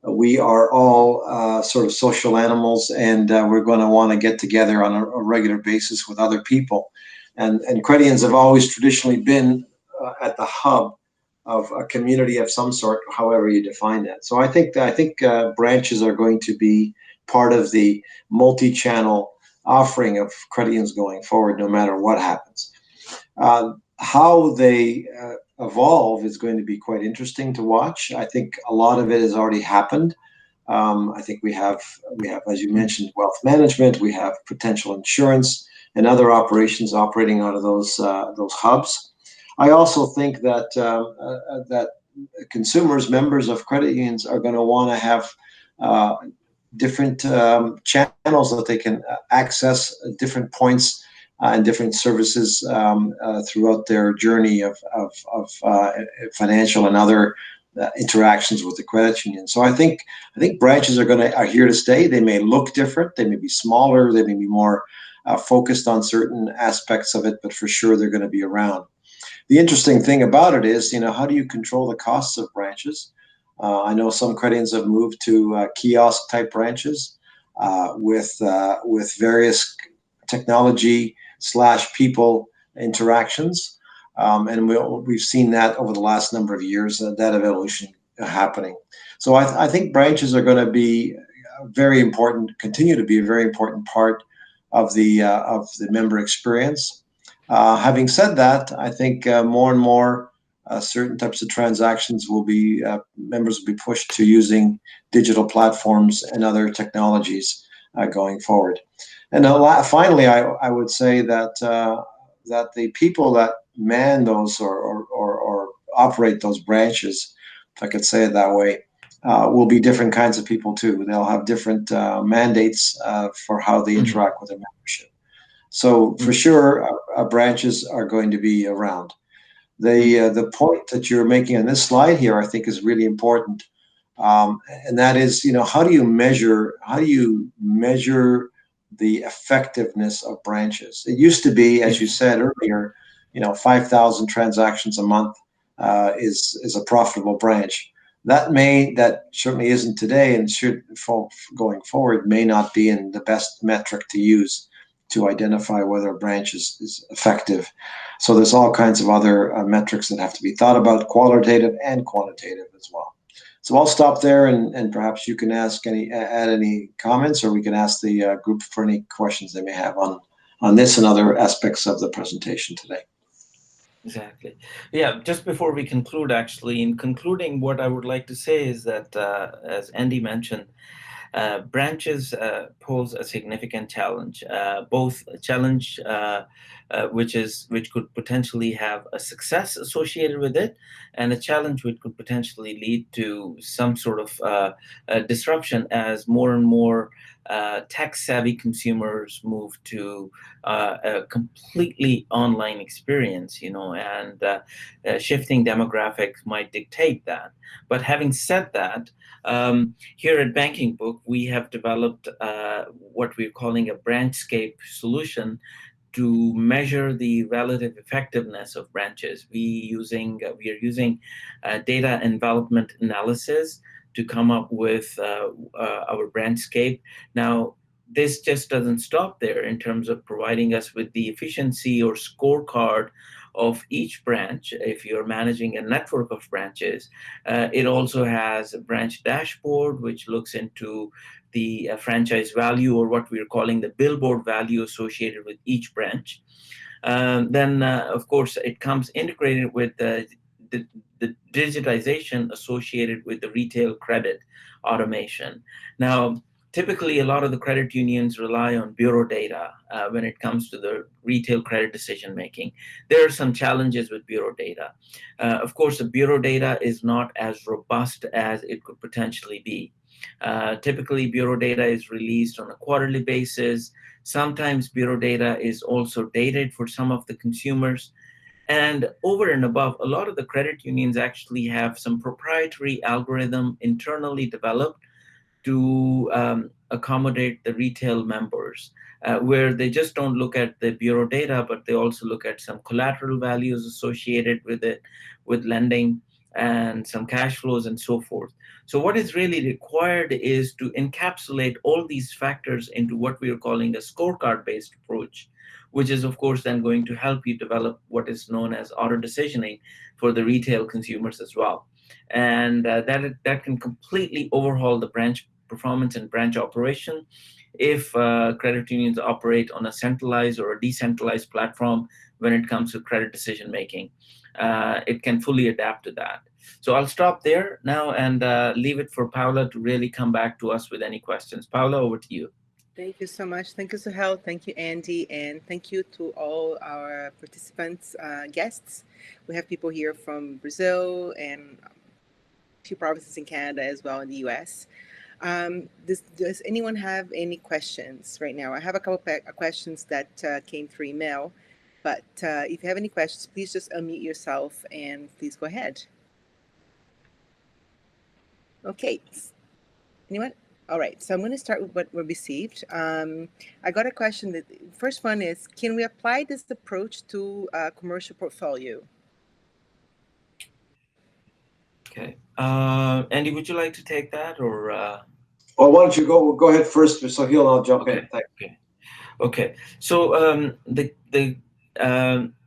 we are all sort of social animals, and we're going to want to get together on a regular basis with other people. And Credians have always traditionally been at the hub of a community of some sort, however you define that. So I think branches are going to be part of the multi-channel offering of Credians going forward, no matter what happens. How they evolve is going to be quite interesting to watch. I think a lot of it has already happened. I think we have, as you mentioned, wealth management. We have potential insurance and other operations operating out of those hubs. I also think that that consumers, members of credit unions, are going to want to have different channels that they can access different points and different services throughout their journey of financial and other interactions with the credit union. So I think branches are here to stay. They may look different. They may be smaller. They may be more focused on certain aspects of it, but for sure they're going to be around. The interesting thing about it is, how do you control the costs of branches? I know some Credians have moved to kiosk type branches with various technology / people interactions, and we've seen that over the last number of years, that evolution happening. So I think branches are going to be very important, continue to be a very important part of the member experience. Having said that, I think more and more certain types of transactions members will be pushed to using digital platforms and other technologies going forward. And finally, I would say that the people that man those or operate those branches, if I could say it that way, will be different kinds of people too. They'll have different mandates for how they interact with their membership. So for sure, branches are going to be around. The point that you're making on this slide here, I think, is really important, and that is, how do you measure the effectiveness of branches? It used to be, as you said earlier, 5,000 transactions a month is a profitable branch. That certainly isn't today, and should going forward may not be in the best metric to use to identify whether a branch is effective. So there's all kinds of other metrics that have to be thought about, qualitative and quantitative as well. So I'll stop there, and perhaps you can add any comments, or we can ask the group for any questions they may have on this and other aspects of the presentation today. Exactly. Yeah, just before we conclude, actually, in concluding, what I would like to say is that, as Andy mentioned, branches pose a significant challenge, both a challenge which could potentially have a success associated with it, and a challenge which could potentially lead to some sort of disruption as more and more tech-savvy consumers move to a completely online experience, and shifting demographics might dictate that. But having said that, here at BankingBook, we have developed what we're calling a BranchScape solution to measure the relative effectiveness of branches. We are using data envelopment analysis to come up with our BranchScape. Now, this just doesn't stop there in terms of providing us with the efficiency or scorecard of each branch. If you're managing a network of branches, it also has a branch dashboard, which looks into the franchise value, or what we're calling the billboard value associated with each branch. Then, of course, it comes integrated with the digitization associated with the retail credit automation. Now, typically, a lot of the credit unions rely on bureau data when it comes to the retail credit decision making. There are some challenges with bureau data. Of course, the bureau data is not as robust as it could potentially be. Typically, bureau data is released on a quarterly basis. Sometimes bureau data is also dated for some of the consumers. And over and above, a lot of the credit unions actually have some proprietary algorithm internally developed to accommodate the retail members, where they just don't look at the bureau data, but they also look at some collateral values associated with it, with lending. and some cash flows and so forth. So what is really required is to encapsulate all these factors into what we are calling a scorecard-based approach, which is, of course, then going to help you develop what is known as auto decisioning for the retail consumers as well. And that can completely overhaul the branch performance and branch operation. If credit unions operate on a centralized or a decentralized platform when it comes to credit decision making, it can fully adapt to that. So I'll stop there now and leave it for Paula to really come back to us with any questions. Paula, over to you. Thank you so much. Thank you, Suhail. Thank you, Andy. And thank you to all our participants, guests. We have people here from Brazil and a few provinces in Canada as well in the US. Does anyone have any questions right now? I have a couple of questions that came through email, but if you have any questions, please just unmute yourself and please go ahead. Okay. Anyone? All right. So I'm going to start with what we received. I got a question. The first one is, can we apply this approach to a commercial portfolio? Okay. Andy, would you like to take that, or? Well, why don't you go ahead first, Sohail, and I'll jump in. Thanks. Okay. So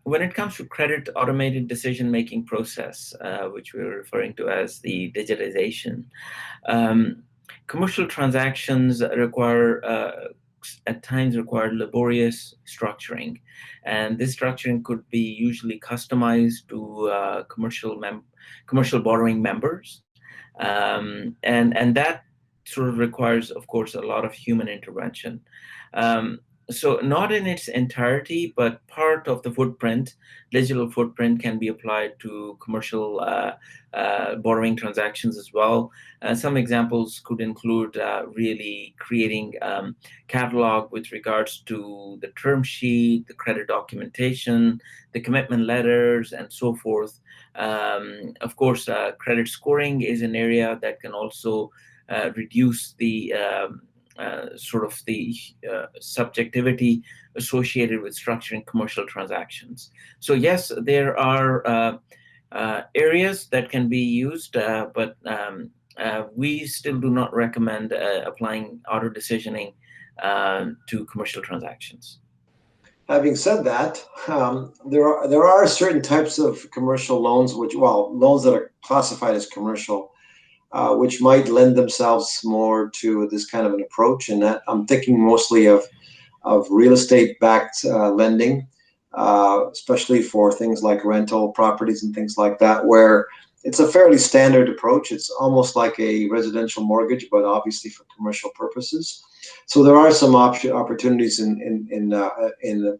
when it comes to credit automated decision-making process, which we're referring to as the digitization, commercial transactions at times require laborious structuring, and this structuring could be usually customized to commercial borrowing members, and that sort of requires, of course, a lot of human intervention. So not in its entirety, but part of the footprint, digital footprint, can be applied to commercial borrowing transactions as well. Some examples could include really creating catalog with regards to the term sheet, the credit documentation, the commitment letters, and so forth. Of course, credit scoring is an area that can also reduce the sort of the subjectivity associated with structuring commercial transactions. So yes, there are areas that can be used, but we still do not recommend applying auto decisioning to commercial transactions. Having said that, there are certain types of commercial loans, loans that are classified as commercial, which might lend themselves more to this kind of an approach. And that I'm thinking mostly of real estate-backed lending, especially for things like rental properties and things like that, where it's a fairly standard approach. It's almost like a residential mortgage, but obviously for commercial purposes. So there are some opportunities in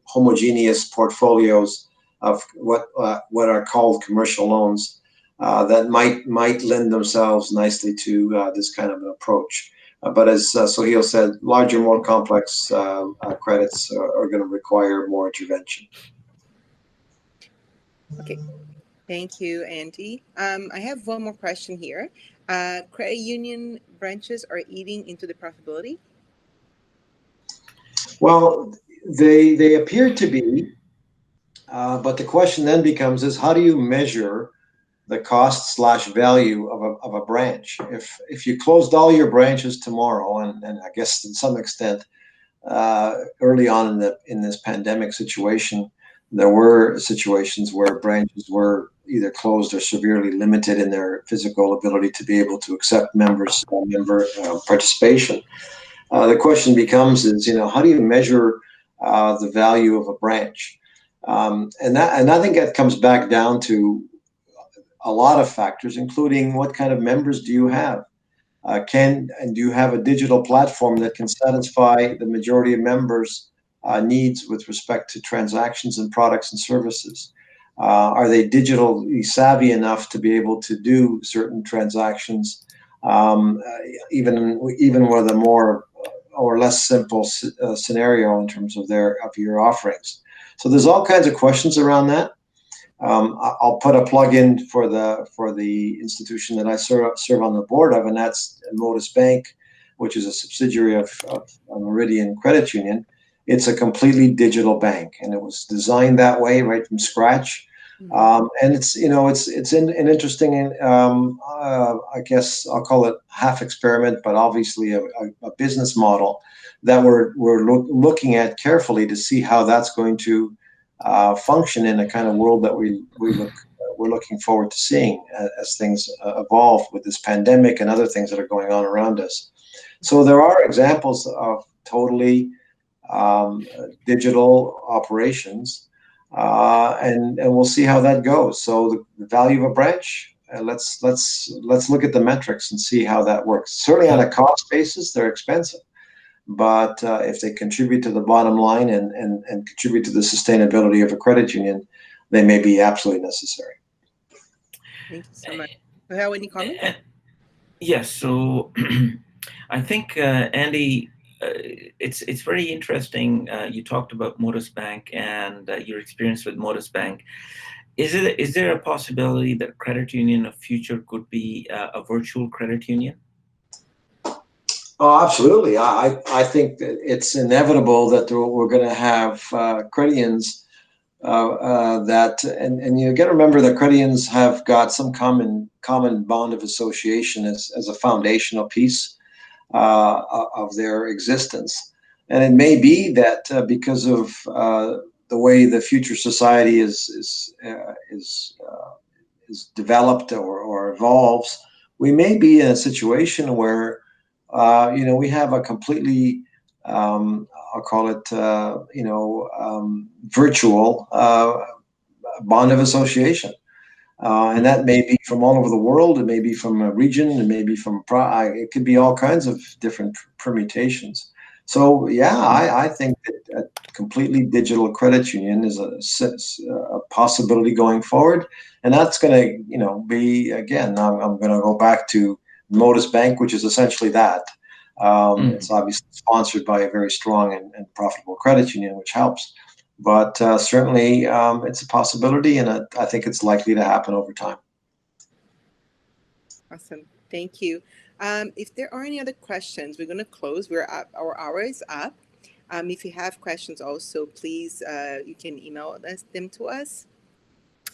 homogeneous portfolios of what are called commercial loans that might lend themselves nicely to this kind of an approach. But as Sohail said, larger, more complex credits are going to require more intervention. Okay. Thank you, Andy. I have one more question here. Credit union branches are eating into the profitability? Well, they appear to be, but the question then becomes is how do you measure the cost/value of a branch? If you closed all your branches tomorrow, and I guess to some extent early on in this pandemic situation, there were situations where branches were either closed or severely limited in their physical ability to be able to accept member participation. The question becomes how do you measure the value of a branch? And I think that comes back down to a lot of factors, including what kind of members do you have? Do you have a digital platform that can satisfy the majority of members' needs with respect to transactions and products and services? Are they digitally savvy enough to be able to do certain transactions, even with a more or less simple scenario in terms of your offerings? So there's all kinds of questions around that. I'll put a plug in for the institution that I serve on the board of, and that's Modus Bank, which is a subsidiary of Meridian Credit Union. It's a completely digital bank, and it was designed that way right from scratch. And it's an interesting, I guess I'll call it half experiment, but obviously a business model that we're looking at carefully to see how that's going to function in a kind of world that we're looking forward to seeing as things evolve with this pandemic and other things that are going on around us. So there are examples of totally digital operations. And we'll see how that goes. So the value of a branch, let's look at the metrics and see how that works. Certainly on a cost basis, they're expensive, but if they contribute to the bottom line and contribute to the sustainability of a credit union, they may be absolutely necessary. Thank you so much. Have any comments? Yes. So I think Andy, it's very interesting. You talked about Modus Bank and your experience with Modus Bank. Is there a possibility that credit union of future could be a virtual credit union? Oh, absolutely. I think that it's inevitable that we're going to have credit unions that, and you got to remember that credit unions have got some common bond of association as a foundational piece of their existence. And it may be that because of the way the future society is developed or evolves, we may be in a situation where we have a completely I'll call it virtual bond of association. And that may be from all over the world. It may be from a region. It may be from it could be all kinds of different permutations. So yeah, I think that a completely digital credit union is a possibility going forward, and that's going to be, again, I'm going to go back to Modus Bank, which is essentially that. It's obviously sponsored by a very strong and profitable credit union, which helps. But certainly, it's a possibility, and I think it's likely to happen over time. Awesome. Thank you. If there are any other questions, we're going to close. Our hour is up. If you have questions also, please, you can email them to us.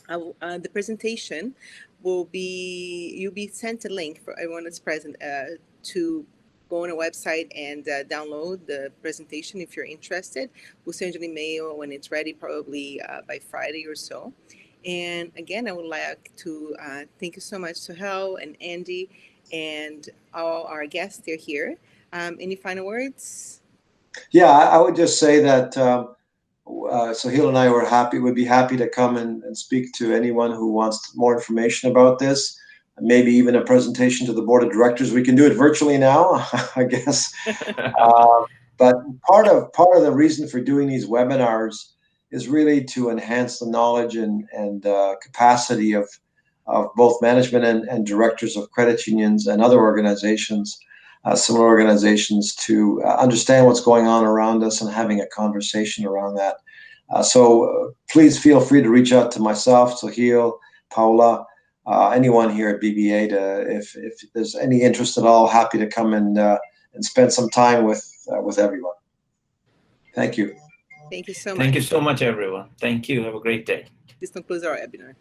The presentation you'll be sent a link for everyone that's present to go on a website and download the presentation if you're interested. We'll send you an email when it's ready, probably by Friday or so. And again, I would like to thank you so much, Sohel and Andy, and all our guests. They're here. Any final words? Yeah, I would just say that Sohel and I would be happy to come and speak to anyone who wants more information about this. Maybe even a presentation to the board of directors. We can do it virtually now, I guess. But part of the reason for doing these webinars is really to enhance the knowledge and capacity of both management and directors of credit unions and other organizations, similar organizations, to understand what's going on around us and having a conversation around that. So please feel free to reach out to myself, Sohel, Paula, anyone here at BBA, if there's any interest at all, happy to come and spend some time with everyone. Thank you. Thank you so much. Thank you so much, everyone. Thank you. Have a great day. This concludes our webinar.